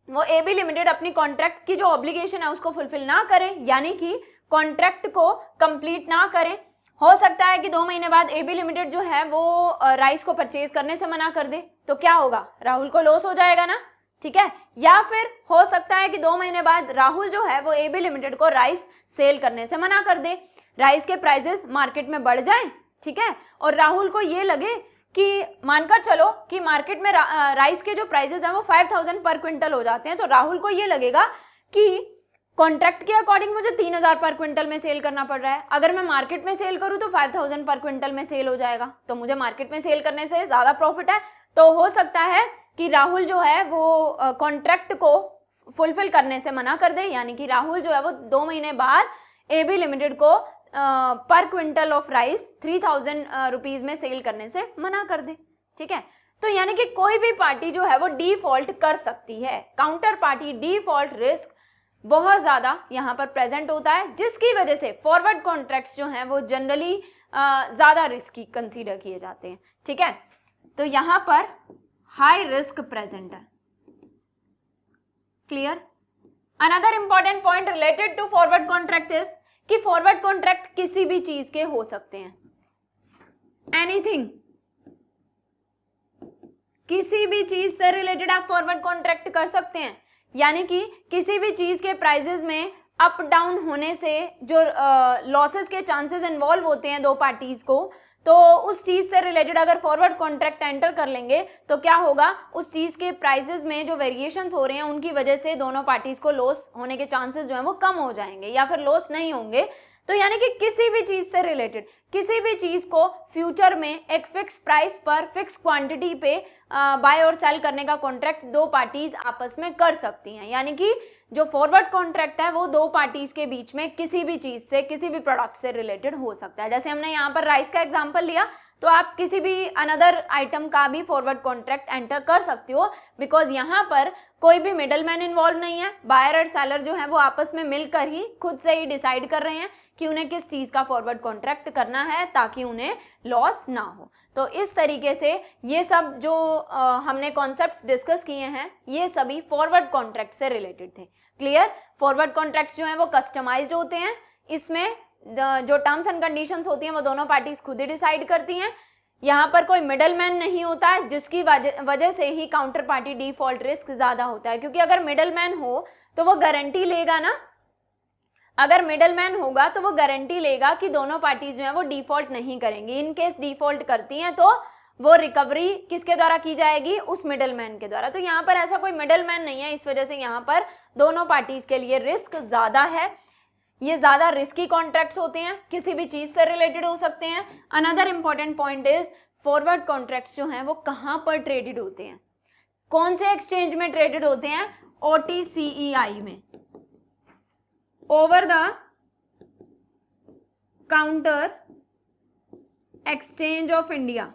वो एबी लिमिटेड अपनी कॉन्ट्रैक्ट की जो ऑब्लिगेशन है उसको फुलफिल ना करें, यानी कि कॉन्ट्रैक्ट को कंप्लीट ना करें। हो सकता है कि 2 महीने बाद एबी लिमिटेड जो है वो राइस को परचेज करने से मना कर दे, तो क्या होगा, राहुल को लॉस हो जाएगा ना, ठीक है। या फिर हो सकता है कि 2 महीने बाद राहुल जो है वो एबी लिमिटेड को राइस सेल करने से मना कर दे, राइस के प्राइसेस मार्केट में बढ़ जाएं, ठीक है, और राहुल को ये लगे कि मानकर चलो कि मार्केट में राइस के जो प्राइसेस हैं वो 5,000 पर क्विंटल हो जाते हैं, तो राहुल को ये लगेगा कि कॉन्ट्रैक्ट के अकॉर्डिंग मुझे 3,000 पर क्विंटल में सेल करना पड़ रहा है, अगर मैं मार्केट में सेल करूं तो 5,000 पर क्विंटल में सेल हो जाएगा, तो मुझे मार्केट में सेल करने से ज्यादा प्रॉफिट है। तो हो सकता है कि राहुल जो है वो कॉन्ट्रैक्ट को फुलफिल करने से मना कर दे, यानी कि राहुल जो है वो 2 महीने बाद एबी लिमिटेड को पर क्विंटल ऑफ राइस 3,000 रुपीज में सेल करने से मना कर दे, ठीक है। तो यानी कि कोई भी पार्टी जो है वो डिफॉल्ट कर सकती है, काउंटर पार्टी डिफॉल्ट रिस्क बहुत ज्यादा यहाँ पर प्रेजेंट होता है, जिसकी वजह से फॉरवर्ड कॉन्ट्रैक्ट्स जो हैं वो जनरली ज्यादा रिस्की कंसीडर किए जाते हैं, ठीक है। तो यहाँ पर हाई रिस्क प्रेजेंट है, clear. Another important point related to forward contract is कि फॉरवर्ड कॉन्ट्रैक्ट किसी भी चीज के हो सकते हैं, एनीथिंग, किसी भी चीज से रिलेटेड आप फॉरवर्ड कॉन्ट्रैक्ट कर सकते हैं, यानी कि किसी भी चीज के प्राइसेस में अप डाउन होने से जो लॉसेस के चांसेस इन्वॉल्व होते हैं दो पार्टीज को, तो उस चीज से रिलेटेड अगर फॉरवर्ड कॉन्ट्रैक्ट एंटर कर लेंगे तो क्या होगा, उस चीज के प्राइसेस में जो वेरिएशंस हो रहे हैं उनकी वजह से दोनों पार्टीज को लॉस होने के चांसेस जो है वो कम हो जाएंगे या फिर लॉस नहीं होंगे। तो यानी कि किसी भी चीज से रिलेटेड किसी भी चीज को फ्यूचर में एक फिक्स प्राइस पर फिक्स क्वांटिटी पे बाय और सेल करने का कॉन्ट्रैक्ट दो पार्टीज आपस में कर सकती हैं, यानी कि जो फॉरवर्ड कॉन्ट्रैक्ट है वो दो पार्टीज के बीच में किसी भी चीज से किसी भी प्रोडक्ट से रिलेटेड हो सकता है। जैसे हमने यहाँ पर राइस का एग्जांपल लिया, तो आप किसी भी अनदर आइटम का भी फॉरवर्ड कॉन्ट्रैक्ट एंटर कर सकते हो, बिकॉज यहाँ पर कोई भी मिडलमैन इन्वॉल्व नहीं है, बायर और सेलर जो है वो आपस में मिलकर ही खुद से ही डिसाइड कर रहे हैं कि उन्हें किस चीज का फॉरवर्ड कॉन्ट्रैक्ट करना है ताकि उन्हें लॉस ना हो। तो इस तरीके से ये सब जो हमने कॉन्सेप्ट्स डिस्कस किए हैं ये सभी फॉरवर्ड कॉन्ट्रैक्ट से रिलेटेड थे, क्लियर। फॉरवर्ड कॉन्ट्रैक्ट्स जो हैं वो कस्टमाइज्ड होते हैं, इसमें जो टर्म्स एंड कंडीशंस होती हैं वो दोनों पार्टीज खुद ही डिसाइड करती हैं, यहाँ पर कोई मिडलमैन नहीं होता है, जिसकी वजह से ही काउंटर पार्टी डिफॉल्ट रिस्क ज्यादा होता है, क्योंकि अगर मिडलमैन हो तो वो गारंटी लेगा ना, अगर मिडलमैन होगा तो वो गारंटी लेगा कि दोनों पार्टीज जो है वो डिफॉल्ट नहीं करेंगी, इन केस डिफॉल्ट करती हैं तो वो रिकवरी किसके द्वारा की जाएगी, उस मिडलमैन के द्वारा। तो यहाँ पर ऐसा कोई मिडलमैन नहीं है, इस वजह से यहाँ पर दोनों पार्टीज के लिए रिस्क ज्यादा है, ये ज्यादा रिस्की कॉन्ट्रैक्ट्स होते हैं, किसी भी चीज से रिलेटेड हो सकते हैं। Another important point is forward contracts जो हैं वो कहाँ पर ट्रेडेड होते हैं, कौन से एक्सचेंज में ट्रेडेड होते हैं, OTCEI में, over the counter exchange of India.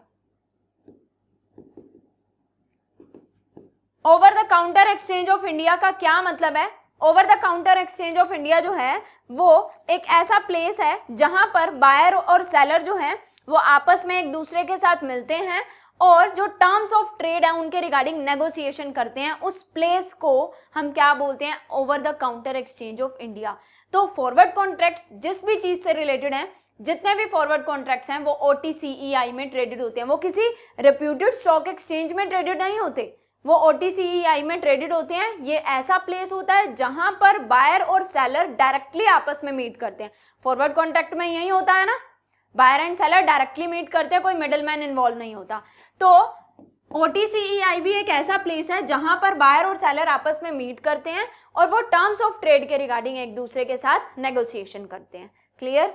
Over the counter exchange of India का क्या मतलब है, over the counter exchange of India जो है वो एक ऐसा प्लेस है जहां पर बायर और सेलर जो है वो आपस में एक दूसरे के साथ मिलते हैं और जो टर्म्स ऑफ ट्रेड है उनके रिगार्डिंग नेगोशिएशन करते हैं, उस प्लेस को हम क्या बोलते हैं, over the counter exchange of India. तो फॉरवर्ड कॉन्ट्रैक्ट्स जिस भी चीज से रिलेटेड हैं, जितने भी फॉरवर्ड कॉन्ट्रैक्ट्स हैं वो OTCEI में ट्रेडेड होते हैं, वो किसी रेप्यूटेड स्टॉक एक्सचेंज में ट्रेडेड नहीं होते, वो OTCEI में ट्रेडेड होते हैं। ये ऐसा प्लेस होता है जहां पर बायर और सेलर डायरेक्टली आपस में मीट करते हैं, फॉरवर्ड कॉन्ट्रैक्ट में यही होता है ना, buyer and seller directly meet करते हैं, कोई मिडलमैन इन्वॉल्व नहीं होता। तो OTCEI भी एक ऐसा प्लेस है जहां पर बायर और सेलर आपस में मीट करते हैं और वो टर्म्स ऑफ ट्रेड के रिगार्डिंग एक दूसरे के साथ नेगोशिएशन करते हैं, क्लियर।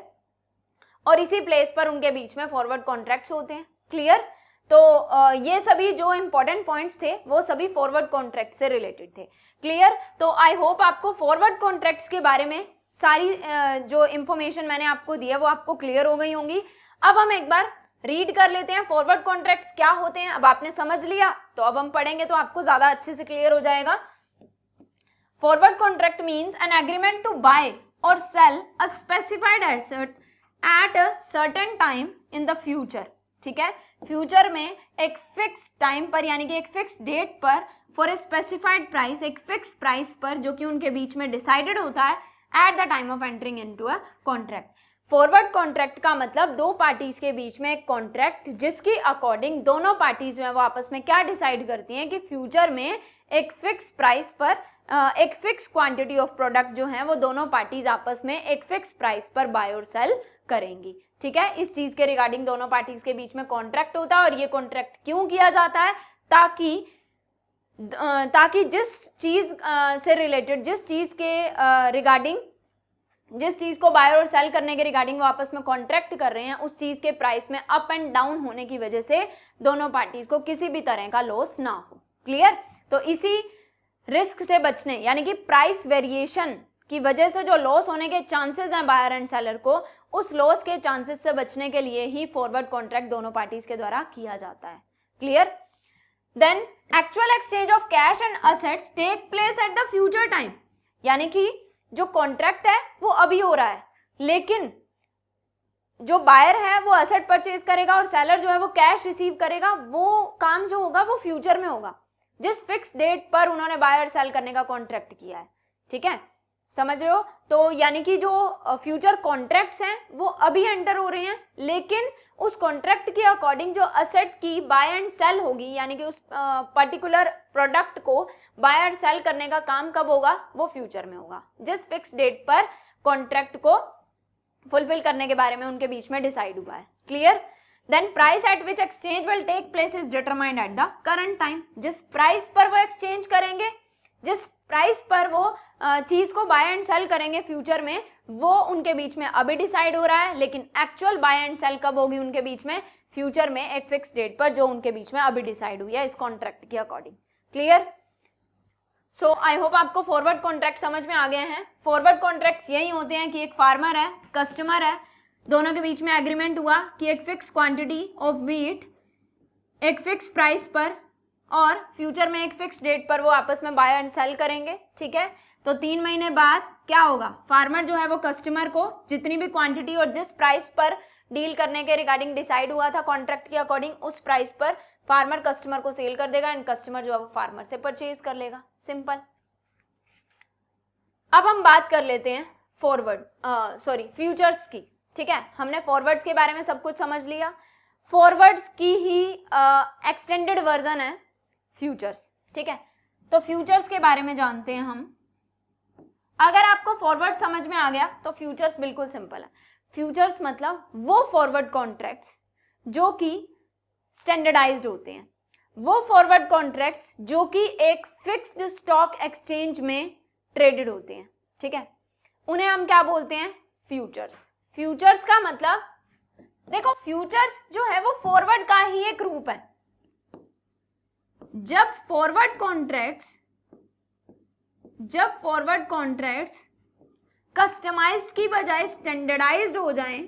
और इसी प्लेस पर उनके बीच में फॉरवर्ड कॉन्ट्रैक्ट्स होते हैं, क्लियर। तो ये सभी जो इंपॉर्टेंट पॉइंट्स थे वो सभी फॉरवर्ड कॉन्ट्रैक्ट से रिलेटेड थे, क्लियर। तो आई होप आपको फॉरवर्ड कॉन्ट्रैक्ट्स के बारे में सारी जो इंफॉर्मेशन मैंने आपको दी है वो आपको क्लियर हो गई होंगी। अब हम एक बार रीड कर लेते हैं फॉरवर्ड कॉन्ट्रैक्ट्स क्या होते हैं। अब आपने समझ लिया तो अब हम पढ़ेंगे तो आपको ज्यादा अच्छे से क्लियर हो जाएगा। Forward contract means an agreement to buy or sell a specified asset at a certain time in the future, ठीक है। फ्यूचर में एक फिक्स टाइम पर यानी कि एक फिक्स डेट पर फॉर ए स्पेसिफाइड प्राइस, एक फिक्स प्राइस पर जो कि उनके बीच में डिसाइडेड होता है at the time of entering into a contract. Forward contract का मतलब दो पार्टीज के बीच में एक कॉन्ट्रैक्ट जिसकी अकॉर्डिंग दोनों पार्टीज जो है वो आपस में क्या डिसाइड करती हैं कि फ्यूचर में एक फिक्स प्राइस पर एक फिक्स क्वांटिटी ऑफ प्रोडक्ट जो है वो दोनों पार्टीज आपस में एक फिक्स प्राइस पर बाय और सेल करेंगी। ठीक है, इस चीज के रिगार्डिंग दोनों पार्टीज के बीच में कॉन्ट्रैक्ट होता है। और ये कॉन्ट्रैक्ट क्यों किया जाता है? ताकि जिस चीज से रिलेटेड, जिस चीज के रिगार्डिंग, जिस चीज को बाय और सेल करने के रिगार्डिंग वो आपस में कॉन्ट्रैक्ट कर रहे हैं, उस चीज के प्राइस में अप एंड डाउन होने की वजह से दोनों पार्टीज को किसी भी तरह का लॉस ना हो। क्लियर? तो इसी रिस्क से बचने यानी कि प्राइस वेरिएशन की वजह से जो लॉस होने के चांसेस हैं बायर एंड सेलर को, उस लॉस के चांसेस से बचने के लिए ही फॉरवर्ड कॉन्ट्रैक्ट दोनों पार्टीज के द्वारा किया जाता है। Clear? Then actual exchange of cash and assets take place at the future time, यानी कि जो कॉन्ट्रैक्ट है वो अभी हो रहा है, लेकिन जो बायर है वो असेट परचेज करेगा और सेलर जो है वो कैश रिसीव करेगा। वो काम जो होगा वो फ्यूचर में होगा, जिस फिक्स डेट पर उन्होंने बायर सेल करने का कॉन्ट्रैक्ट किया है। ठीक है, समझ रहे हो? तो यानी कि जो फ्यूचर कॉन्ट्रैक्ट्स हैं वो अभी एंटर हो रहे हैं, लेकिन उस कॉन्ट्रैक्ट के अकॉर्डिंग जो असेट की बाय एंड सेल होगी, यानी कि उस पर्टिकुलर प्रोडक्ट को बाय एंड सेल करने का काम कब होगा? वो फ्यूचर में होगा, जिस फिक्स डेट पर कॉन्ट्रैक्ट को फुलफिल करने के बारे में उनके बीच में डिसाइड हुआ है। Clear? Then price at which exchange will take place is determined at the current time. जिस प्राइस पर वो एक्सचेंज करेंगे, जिस प्राइस पर वो चीज को बाय एंड सेल करेंगे फ्यूचर में, वो उनके बीच में अभी डिसाइड हो रहा है, लेकिन एक्चुअल बाय एंड सेल कब होगी उनके बीच में? फ्यूचर में, एक फिक्स डेट पर जो उनके बीच में अभी डिसाइड हुई है इस कॉन्ट्रैक्ट के according. Clear? So I hope आपको फॉरवर्ड कॉन्ट्रैक्ट समझ में आ गए हैं। फॉरवर्ड कॉन्ट्रैक्ट्स यही होते हैं कि एक फार्मर है, कस्टमर है, दोनों के बीच में एग्रीमेंट हुआ कि एक फिक्स क्वांटिटी ऑफ व्हीट एक फिक्स प्राइस पर और फ्यूचर में एक फिक्स डेट पर वो आपस में बाय एंड सेल करेंगे। ठीक है, तो 3 महीने बाद क्या होगा? फार्मर जो है वो कस्टमर को जितनी भी क्वांटिटी और जिस प्राइस पर डील करने के रिगार्डिंग डिसाइड हुआ था कॉन्ट्रैक्ट के अकॉर्डिंग, उस प्राइस पर फार्मर कस्टमर को सेल कर देगा एंड कस्टमर जो है वो फार्मर से परचेज कर लेगा। सिंपल। अब हम बात कर लेते हैं फ्यूचर्स की। ठीक है, हमने फॉरवर्ड्स के बारे में सब कुछ समझ लिया। फॉरवर्ड्स की ही एक्सटेंडेड वर्जन है फ्यूचर्स। ठीक है, तो फ्यूचर्स के बारे में जानते हैं हम। अगर आपको फॉरवर्ड समझ में आ गया तो फ्यूचर्स बिल्कुल सिंपल है। फ्यूचर्स मतलब वो फॉरवर्ड कॉन्ट्रैक्ट्स जो कि स्टैंडर्डाइज्ड होते हैं, वो फॉरवर्ड कॉन्ट्रैक्ट्स जो कि एक फिक्स्ड स्टॉक एक्सचेंज में ट्रेडेड होते हैं। ठीक है, उन्हें हम क्या बोलते हैं? फ्यूचर्स। फ्यूचर्स का मतलब, देखो फ्यूचर्स जो है वो फॉरवर्ड का ही एक रूप है। जब फॉरवर्ड कॉन्ट्रैक्ट्स कस्टमाइज्ड की बजाय स्टैंडर्डाइज्ड हो जाएं,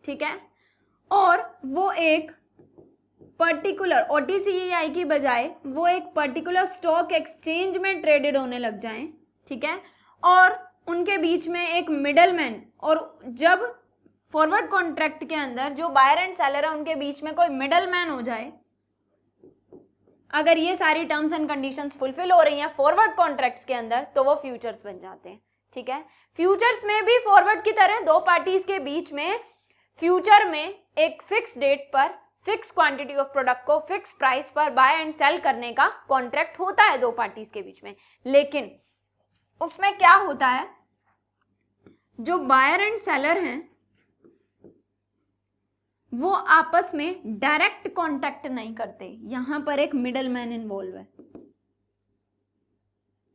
ठीक है, और वो एक पर्टिकुलर OTCEI की बजाय वो एक पर्टिकुलर स्टॉक एक्सचेंज में ट्रेडेड होने लग जाएं, ठीक है, और उनके बीच में एक मिडलमैन, और जब फॉरवर्ड कॉन्ट्रैक्ट के अंदर जो बायर एंड सेलर है उनके बीच में कोई मिडलमैन हो जाए, अगर ये सारी टर्म्स एंड कंडीशंस फुलफिल हो रही हैं फॉरवर्ड कॉन्ट्रैक्ट्स के अंदर, तो वो फ्यूचर्स बन जाते हैं। ठीक है, फ्यूचर्स में भी फॉरवर्ड की तरह दो पार्टीज के बीच में फ्यूचर में एक फिक्स डेट पर फिक्स क्वांटिटी ऑफ प्रोडक्ट को फिक्स प्राइस पर बाय एंड सेल करने का कॉन्ट्रैक्ट होता है दो पार्टीज के बीच में। लेकिन उसमें क्या होता है, जो बायर एंड सेलर हैं वो आपस में डायरेक्ट कांटेक्ट नहीं करते, यहां पर एक मिडलमैन इन्वॉल्व है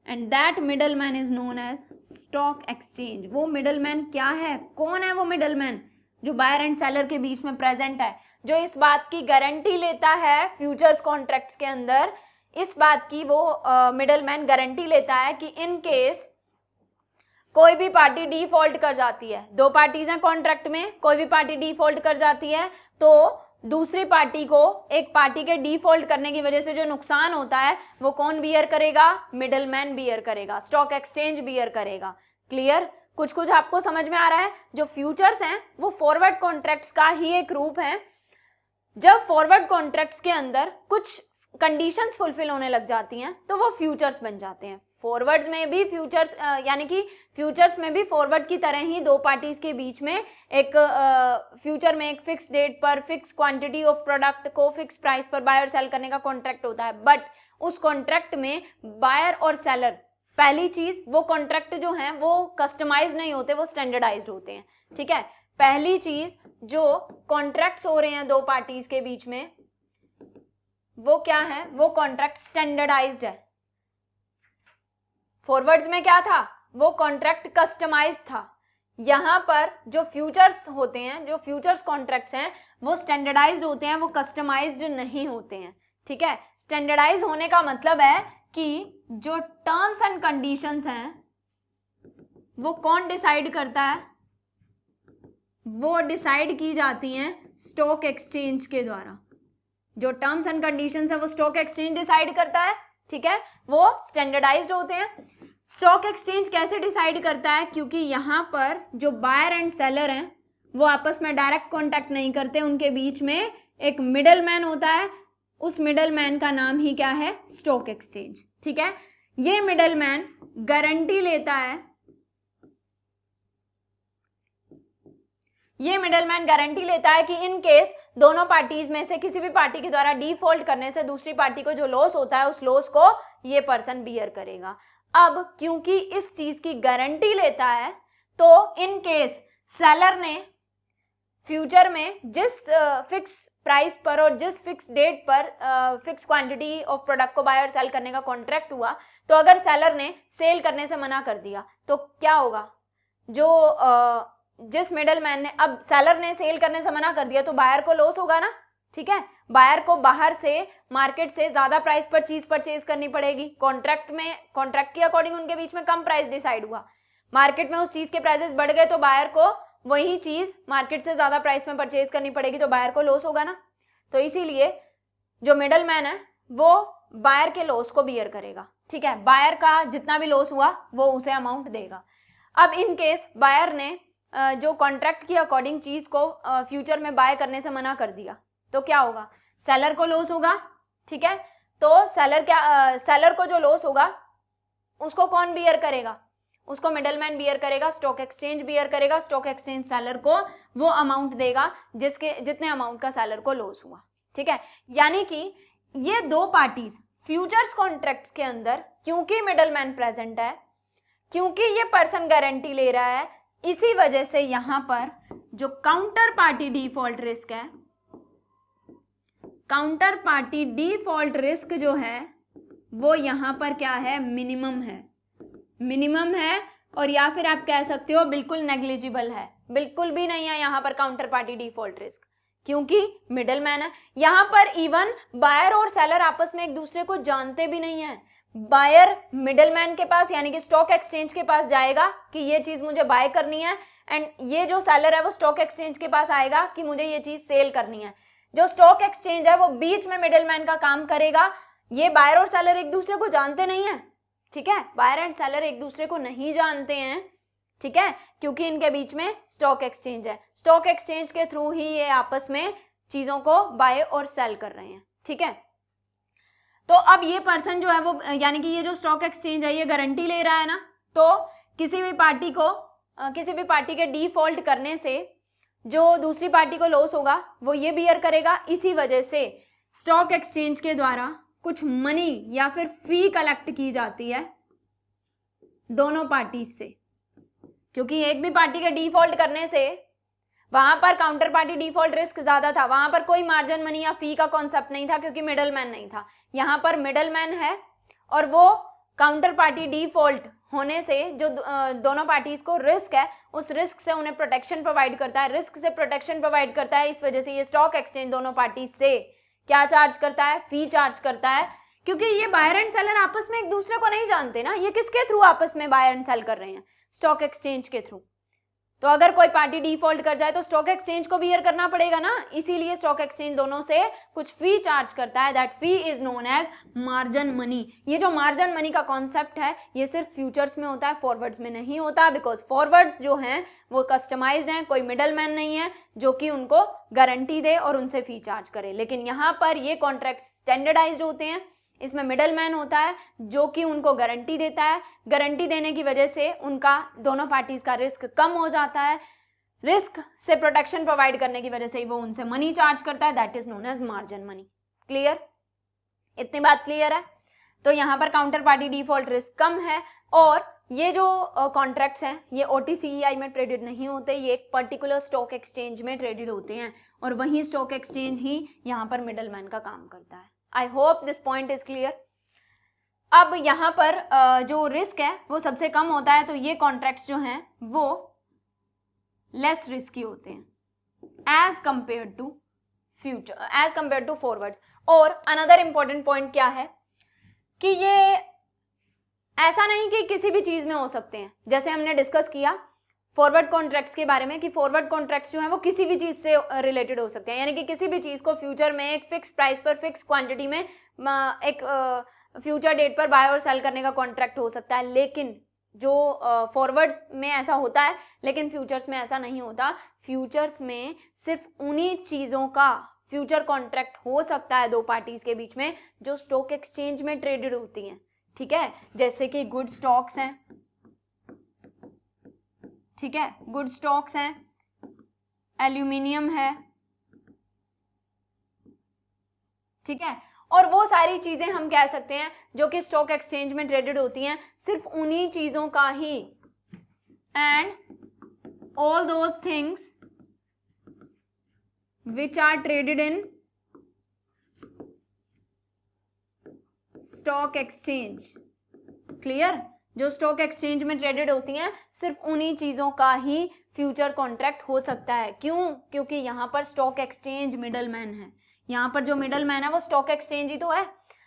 and that middleman is known as stock exchange. वो मिडलमैन क्या है? कौन है वो मिडलमैन? जो बायर एंड सेलर के बीच में प्रेजेंट है, जो इस बात की गारंटी लेता है फ्यूचर्स कॉन्ट्रैक्ट्स के अंदर, इस बात की वो मिडलमैन गारंटी लेता है कि इन केस कोई भी पार्टी डिफॉल्ट कर जाती है, दो पार्टीज हैं कॉन्ट्रैक्ट में, कोई भी पार्टी डिफॉल्ट कर जाती है तो दूसरी पार्टी को एक पार्टी के डिफॉल्ट करने की वजह से जो नुकसान होता है वो कौन बियर करेगा? मिडलमैन बियर करेगा, स्टॉक एक्सचेंज बियर करेगा। क्लियर? कुछ कुछ आपको समझ में आ रहा है? जो फ्यूचर्स हैं वो फॉरवर्ड कॉन्ट्रैक्ट्स का ही एक रूप है। जब फॉरवर्ड कॉन्ट्रैक्ट्स के अंदर कुछ कंडीशंस फुलफिल होने लग जाती हैं तो वो फ्यूचर्स बन जाते हैं। फॉरवर्ड्स में भी फ्यूचर्स यानी कि फ्यूचर्स में भी फॉरवर्ड की तरह ही दो पार्टीज के बीच में एक फ्यूचर में एक फिक्स डेट पर फिक्स क्वांटिटी ऑफ प्रोडक्ट को फिक्स प्राइस पर बाय और सेल करने का कॉन्ट्रैक्ट होता है। बट उस कॉन्ट्रैक्ट में बायर और सेलर, पहली चीज वो कॉन्ट्रैक्ट जो है वो कस्टमाइज नहीं होते, वो स्टैंडर्डाइज्ड होते हैं। ठीक है, पहली चीज जो कॉन्ट्रैक्ट्स हो रहे हैं दो पार्टीज के बीच में वो क्या है? वो कॉन्ट्रैक्ट स्टैंडर्डाइज्ड है। फॉरवर्ड्स में क्या था? वो कॉन्ट्रैक्ट कस्टमाइज था। यहां पर जो फ्यूचर्स होते हैं, जो फ्यूचर्स कॉन्ट्रैक्ट्स हैं वो स्टैंडर्डाइज्ड होते हैं, वो कस्टमाइज्ड नहीं होते हैं। ठीक है, स्टैंडर्डाइज होने का मतलब है कि जो टर्म्स एंड कंडीशंस हैं वो कौन डिसाइड करता है? वो डिसाइड की जाती हैं स्टॉक एक्सचेंज के द्वारा। जो टर्म्स एंड कंडीशंस है वो स्टॉक एक्सचेंज डिसाइड करता है। ठीक है, वो स्टैंडर्डाइज्ड होते हैं। स्टॉक एक्सचेंज कैसे डिसाइड करता है? क्योंकि यहाँ पर जो बायर एंड सेलर हैं वो आपस में डायरेक्ट कॉन्टैक्ट नहीं करते, उनके बीच में एक मिडल मैन होता है। उस मिडल मैन का नाम ही क्या है? Stock exchange. ठीक है, ये मिडल मैन गारंटी लेता है, ये मिडलमैन गारंटी लेता है कि इन केस दोनों पार्टीज में से किसी भी पार्टी के द्वारा डिफॉल्ट करने से दूसरी पार्टी को जो लॉस होता है उस लॉस को ये पर्सन बियर करेगा। अब क्योंकि इस चीज की गारंटी लेता है तो इन केस सेलर ने फ्यूचर में जिस फिक्स प्राइस पर और जिस फिक्स डेट पर फिक्स क्वांटिटी ऑफ प्रोडक्ट को बाय और सेल करने का कॉन्ट्रैक्ट हुआ, तो अगर सेलर ने सेल करने से मना कर दिया तो क्या होगा? जो जिस मिडलमैन ने, अब सेलर ने सेल करने से मना कर दिया तो बायर को लॉस होगा ना। ठीक है, बायर को बाहर से मार्केट से ज्यादा प्राइस पर चीज परचेज करनी पड़ेगी। कॉन्ट्रैक्ट के अकॉर्डिंग उनके बीच में कम प्राइस डिसाइड हुआ, मार्केट में उस चीज के प्राइसेस बढ़ गए तो बायर को वही चीज मार्केट से ज्यादा प्राइस में परचेज करनी पड़ेगी, तो बायर को लॉस होगा ना। तो इसीलिए जो मिडलमैन है वो बायर के लॉस को बियर करेगा। ठीक है, बायर का जितना भी लॉस हुआ वो उसे अमाउंट देगा। अब इन केस बायर ने जो कॉन्ट्रैक्ट के अकॉर्डिंग चीज को फ्यूचर में बाय करने से मना कर दिया तो क्या होगा? सेलर को लॉस होगा। ठीक है, तो सेलर को जो लॉस होगा उसको कौन बियर करेगा? उसको मिडलमैन बियर करेगा, स्टॉक एक्सचेंज बियर करेगा। स्टॉक एक्सचेंज सेलर को वो अमाउंट देगा जितने अमाउंट का सेलर को लॉस हुआ। ठीक है, यानी कि ये दो पार्टीज फ्यूचर्स कॉन्ट्रैक्ट्स के अंदर क्योंकि मिडलमैन प्रेजेंट है, क्योंकि ये पर्सन गारंटी ले रहा है, इसी वजह से यहां पर जो काउंटर पार्टी डिफॉल्ट रिस्क है, काउंटर पार्टी डिफॉल्ट रिस्क जो है वो यहां पर क्या है? मिनिमम है। मिनिमम है, और या फिर आप कह सकते हो बिल्कुल नेग्लिजिबल है, बिल्कुल भी नहीं है यहां पर काउंटर पार्टी डिफॉल्ट रिस्क, क्योंकि मिडलमैन है। यहां पर इवन बायर और सेलर आपस में एक दूसरे को जानते भी नहीं है। बायर मिडलमैन के पास यानी कि स्टॉक एक्सचेंज के पास जाएगा कि ये चीज मुझे बाय करनी है, एंड ये जो सेलर है वो स्टॉक एक्सचेंज के पास आएगा कि मुझे ये चीज सेल करनी है। जो स्टॉक एक्सचेंज है वो बीच में मिडलमैन का काम करेगा। ये बायर और सेलर एक दूसरे को जानते नहीं है। ठीक है, बायर एंड सेलर एक दूसरे को नहीं जानते हैं। ठीक है, क्योंकि इनके बीच में स्टॉक एक्सचेंज है। स्टॉक एक्सचेंज के थ्रू ही ये आपस में चीजों को बाय और सेल कर रहे हैं। ठीक है, तो अब ये पर्सन जो है वो यानी कि ये जो स्टॉक एक्सचेंज है ये गारंटी ले रहा है ना, तो किसी भी पार्टी के डिफॉल्ट करने से जो दूसरी पार्टी को लॉस होगा वो ये बियर करेगा। इसी वजह से स्टॉक एक्सचेंज के द्वारा कुछ मनी या फिर फी कलेक्ट की जाती है दोनों पार्टी से, क्योंकि एक भी पार्टी के डिफॉल्ट करने से वहां पर काउंटर पार्टी डिफॉल्ट रिस्क ज्यादा था, वहां पर कोई मार्जिन मनी या फी का कॉन्सेप्ट नहीं था क्योंकि मिडलमैन नहीं था। यहां पर मिडलमैन है और वो काउंटर पार्टी डिफॉल्ट होने से जो दोनों पार्टीज को रिस्क है उस रिस्क से उन्हें प्रोटेक्शन प्रोवाइड करता है, रिस्क से प्रोटेक्शन प्रोवाइड करता है। इस वजह से ये स्टॉक एक्सचेंज दोनों पार्टीज से क्या चार्ज करता है? फी चार्ज करता है, क्योंकि ये बायर एंड सेलर आपस में एक दूसरे को नहीं जानते ना। ये किसके थ्रू आपस में बायर एंड सेल कर रहे हैं? स्टॉक एक्सचेंज के थ्रू। तो अगर कोई पार्टी डिफॉल्ट कर जाए तो स्टॉक एक्सचेंज को बियर करना पड़ेगा ना, इसीलिए स्टॉक एक्सचेंज दोनों से कुछ फी चार्ज करता है, that fee is known as margin money. ये जो मार्जिन मनी का कॉन्सेप्ट है ये सिर्फ फ्यूचर्स में होता है, फॉरवर्ड्स में नहीं होता, बिकॉज फॉरवर्ड्स जो हैं वो कस्टमाइज्ड हैं, कोई मिडल मैन नहीं है जो कि उनको गारंटी दे और उनसे फी चार्ज करे। लेकिन यहाँ पर ये कॉन्ट्रैक्ट स्टैंडर्डाइज्ड होते हैं, इसमें मिडल मैन होता है जो कि उनको गारंटी देता है, गारंटी देने की वजह से उनका दोनों पार्टीज का रिस्क कम हो जाता है, रिस्क से प्रोटेक्शन प्रोवाइड करने की वजह से वो उनसे मनी चार्ज करता है, that is known as margin money. Clear, इतनी बात क्लियर है? तो यहाँ पर काउंटर पार्टी डिफॉल्ट रिस्क कम है, और ये जो कॉन्ट्रैक्ट्स हैं ये OTCEI में ट्रेडेड नहीं होते, ये एक पर्टिकुलर स्टॉक एक्सचेंज में ट्रेडेड होते हैं, और वही स्टॉक एक्सचेंज ही यहाँ पर मिडल मैन का काम करता है। I hope this point is clear. अब यहाँ पर जो रिस्क है वो सबसे कम होता है, तो ये कॉन्ट्रैक्ट्स जो हैं वो लेस रिस्की होते हैं as compare to future, as compare to forwards. और अनदर इंपॉर्टेंट पॉइंट क्या है कि ये ऐसा नहीं कि किसी भी चीज में हो सकते हैं, जैसे हमने डिस्कस किया फॉरवर्ड कॉन्ट्रैक्ट्स के बारे में कि फॉरवर्ड कॉन्ट्रैक्ट्स जो हैं वो किसी भी चीज से रिलेटेड हो सकते हैं, यानी कि किसी भी चीज को फ्यूचर में एक फिक्स प्राइस पर फिक्स क्वांटिटी में एक फ्यूचर डेट पर बाय और सेल करने का कॉन्ट्रैक्ट हो सकता है। लेकिन जो फॉरवर्ड्स में ऐसा होता है, लेकिन फ्यूचर्स में ऐसा नहीं होता। फ्यूचर्स में सिर्फ उन्हीं चीजों का फ्यूचर कॉन्ट्रैक्ट हो सकता है दो पार्टीज के बीच में जो स्टॉक एक्सचेंज में ट्रेडेड होती हैं, ठीक है, जैसे कि गुड स्टॉक्स हैं, ठीक है, गुड स्टॉक्स हैं, एल्यूमिनियम है, ठीक है, और वो सारी चीजें हम कह सकते हैं जो कि स्टॉक एक्सचेंज में ट्रेडेड होती हैं, सिर्फ उन्हीं चीजों का ही, and all those things which are traded in stock exchange. Clear, जो स्टॉक एक्सचेंज में ट्रेडेड होती हैं सिर्फ उन्हीं चीजों का ही फ्यूचर कॉन्ट्रैक्ट हो सकता है। क्यों? क्योंकि यहां पर स्टॉक एक्सचेंज मिडल मैन है, यहाँ पर जो मिडल मैन है वो स्टॉक एक्सचेंज ही तो है।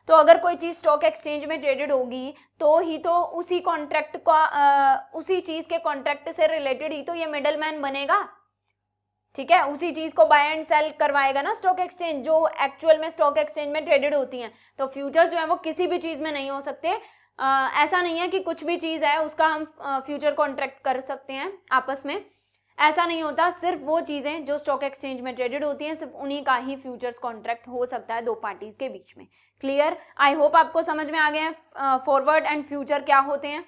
तो अगर कोई चीज स्टॉक एक्सचेंज में ट्रेडेड होगी तो ही तो उसी कॉन्ट्रैक्ट का उसी चीज के कॉन्ट्रैक्ट से रिलेटेड ही तो ये मिडल मैन बनेगा, ठीक है, उसी चीज को बाय एंड सेल करवाएगा ना स्टॉक एक्सचेंज, जो एक्चुअल में स्टॉक एक्सचेंज में ट्रेडेड होती हैं। तो फ्यूचर जो है वो किसी भी चीज में नहीं हो सकते। ऐसा नहीं है कि कुछ भी चीज है उसका हम फ्यूचर कॉन्ट्रैक्ट कर सकते हैं आपस में, ऐसा नहीं होता। सिर्फ वो चीजें जो स्टॉक एक्सचेंज में ट्रेडेड होती हैं सिर्फ उन्हीं का ही फ्यूचर्स कॉन्ट्रैक्ट हो सकता है दो पार्टीज के बीच में। क्लियर, आई होप आपको समझ में आ गया है फॉरवर्ड एंड फ्यूचर क्या होते हैं।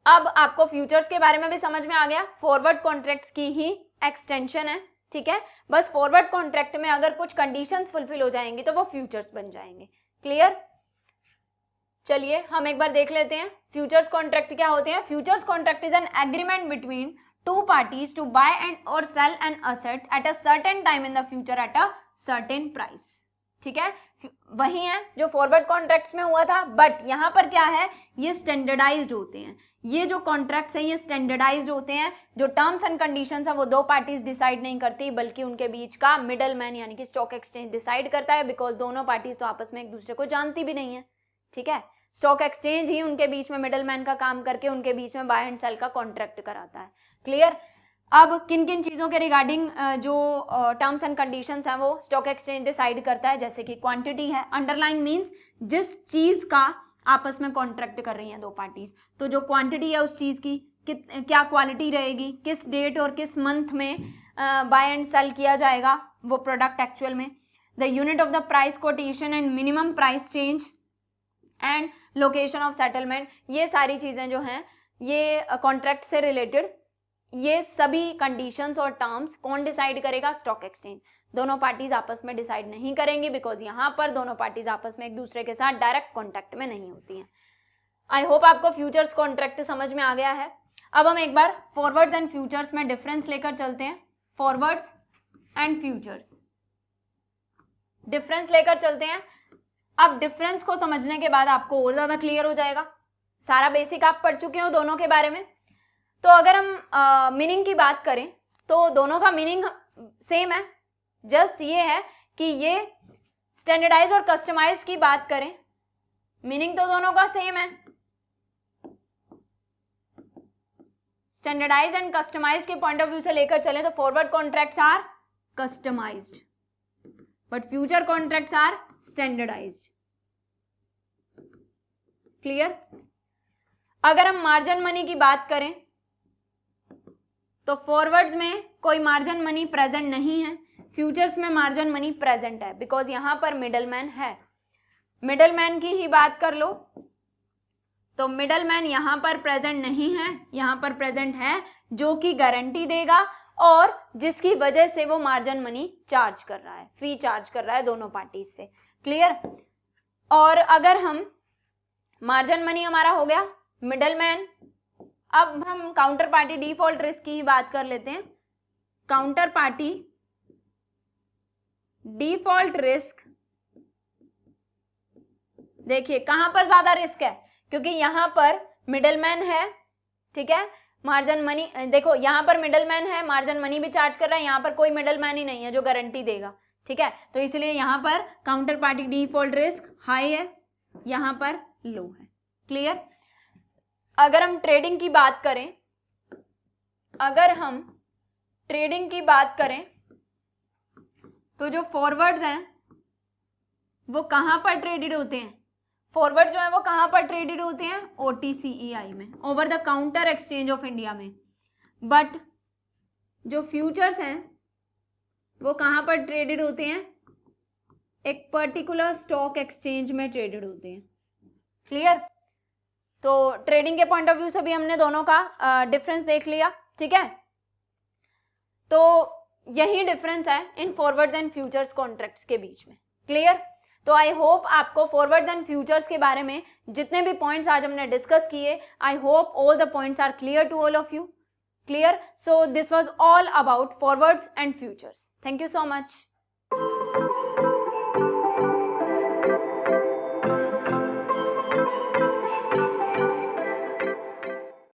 अब आपको फ्यूचर्स के बारे में भी समझ में आ गया, फॉरवर्ड कॉन्ट्रैक्ट्स की ही एक्सटेंशन है, ठीक है, बस फॉरवर्ड कॉन्ट्रैक्ट में अगर कुछ कंडीशंस फुलफिल हो जाएंगी तो वो फ्यूचर्स बन जाएंगे। क्लियर, चलिए हम एक बार देख लेते हैं फ्यूचर्स कॉन्ट्रैक्ट क्या होते हैं। Futures contract is an agreement between two parties to buy and or sell an asset at a certain time in the future at a certain price, ठीक है, वही है जो फॉरवर्ड कॉन्ट्रैक्ट्स में हुआ था, बट यहाँ पर क्या है, ये स्टैंडर्डाइज्ड होते हैं। ये जो कॉन्ट्रैक्ट्स हैं ये स्टैंडर्डाइज्ड होते हैं, जो टर्म्स एंड कंडीशंस है वो दो पार्टीज डिसाइड नहीं करती बल्कि उनके बीच का मिडल मैन यानी कि स्टॉक एक्सचेंज डिसाइड करता है, बिकॉज दोनों पार्टीज तो आपस में एक दूसरे को जानती भी नहीं है, ठीक है, स्टॉक एक्सचेंज ही उनके बीच में मिडल मैन का काम करके उनके बीच में बाय एंड सेल का कॉन्ट्रैक्ट कराता है। क्लियर, अब किन किन चीजों के रिगार्डिंग जो टर्म्स एंड कंडीशंस हैं वो स्टॉक एक्सचेंज डिसाइड करता है, जैसे कि क्वांटिटी है, अंडरलाइन मींस जिस चीज का आपस में कॉन्ट्रैक्ट कर रही हैं दो पार्टीज, तो जो क्वांटिटी है उस चीज की क्या क्वालिटी रहेगी, किस डेट और किस मंथ में बाय एंड सेल किया जाएगा वो प्रोडक्ट एक्चुअल में, the unit of the price quotation and minimum price change and location of settlement, ये सारी चीजें जो हैं ये कॉन्ट्रैक्ट से रिलेटेड, ये सभी कंडीशंस और टर्म्स कौन डिसाइड करेगा, स्टॉक एक्सचेंज। दोनों पार्टीज आपस में डिसाइड नहीं करेंगी बिकॉज यहाँ पर दोनों पार्टीज आपस में एक दूसरे के साथ डायरेक्ट कॉन्टैक्ट में नहीं होती हैं। आई होप आपको फ्यूचर्स कॉन्ट्रैक्ट समझ में आ गया है। अब हम एक बार फॉरवर्ड्स एंड फ्यूचर्स में डिफरेंस लेकर चलते हैं, फॉरवर्ड्स एंड फ्यूचर्स, डिफरेंस लेकर चलते हैं। अब डिफरेंस को समझने के बाद आपको और ज्यादा क्लियर हो जाएगा, सारा बेसिक आप पढ़ चुके हो दोनों के बारे में। तो अगर हम मीनिंग की बात करें तो दोनों का मीनिंग सेम है, जस्ट ये है कि ये स्टैंडर्डाइज और कस्टमाइज की बात करें, मीनिंग तो दोनों का सेम है, स्टैंडर्डाइज एंड कस्टमाइज के पॉइंट ऑफ व्यू से लेकर चले तो forward contracts are customized but future contracts are standardized. Clear? अगर हम मार्जिन मनी की बात करें तो फॉरवर्ड्स में कोई मार्जिन मनी प्रेजेंट नहीं है, फ्यूचर्स में मार्जिन मनी प्रेजेंट है बिकॉज यहां पर मिडलमैन है। मिडलमैन की ही बात कर लो तो मिडलमैन यहां पर प्रेजेंट नहीं है, यहां पर प्रेजेंट है जो कि गारंटी देगा और जिसकी वजह से वो मार्जिन मनी चार्ज कर रहा है, फी चार्ज कर रहा है दोनों पार्टीज से। क्लियर? और अगर हम मार्जिन मनी हमारा हो गया, मिडलमैन, अब हम काउंटर पार्टी डिफॉल्ट रिस्क की ही बात कर लेते हैं। काउंटर पार्टी डिफॉल्ट रिस्क, देखिए कहां पर ज्यादा रिस्क है, क्योंकि यहां पर मिडलमैन है, ठीक है, मार्जिन मनी, देखो यहां पर मिडलमैन है, मार्जिन मनी भी चार्ज कर रहा है, यहां पर कोई मिडलमैन ही नहीं है जो गारंटी देगा, ठीक है, तो इसलिए यहां पर counter party default risk high है, यहां पर लो है। क्लियर? अगर हम ट्रेडिंग की बात करें, अगर हम ट्रेडिंग की बात करें तो जो फॉरवर्ड्स हैं वो कहां पर ट्रेडेड होते हैं? फॉरवर्ड जो है वो कहां पर ट्रेडेड होते हैं? OTCEI में, over the counter exchange of India में। बट जो फ्यूचर्स हैं वो कहां पर ट्रेडेड होते हैं? एक पर्टिकुलर स्टॉक एक्सचेंज में ट्रेडेड होते हैं। क्लियर? तो ट्रेडिंग के पॉइंट ऑफ व्यू से भी हमने दोनों का डिफरेंस देख लिया, ठीक है। तो यही डिफरेंस है इन फॉरवर्ड्स एंड फ्यूचर्स कॉन्ट्रैक्ट्स के बीच में। क्लियर? तो आई होप आपको फॉरवर्ड्स एंड फ्यूचर्स के बारे में जितने भी पॉइंट्स आज हमने डिस्कस किए, I hope all the points are clear to all of you. Clear? So this was all about forwards and futures. Thank you so much.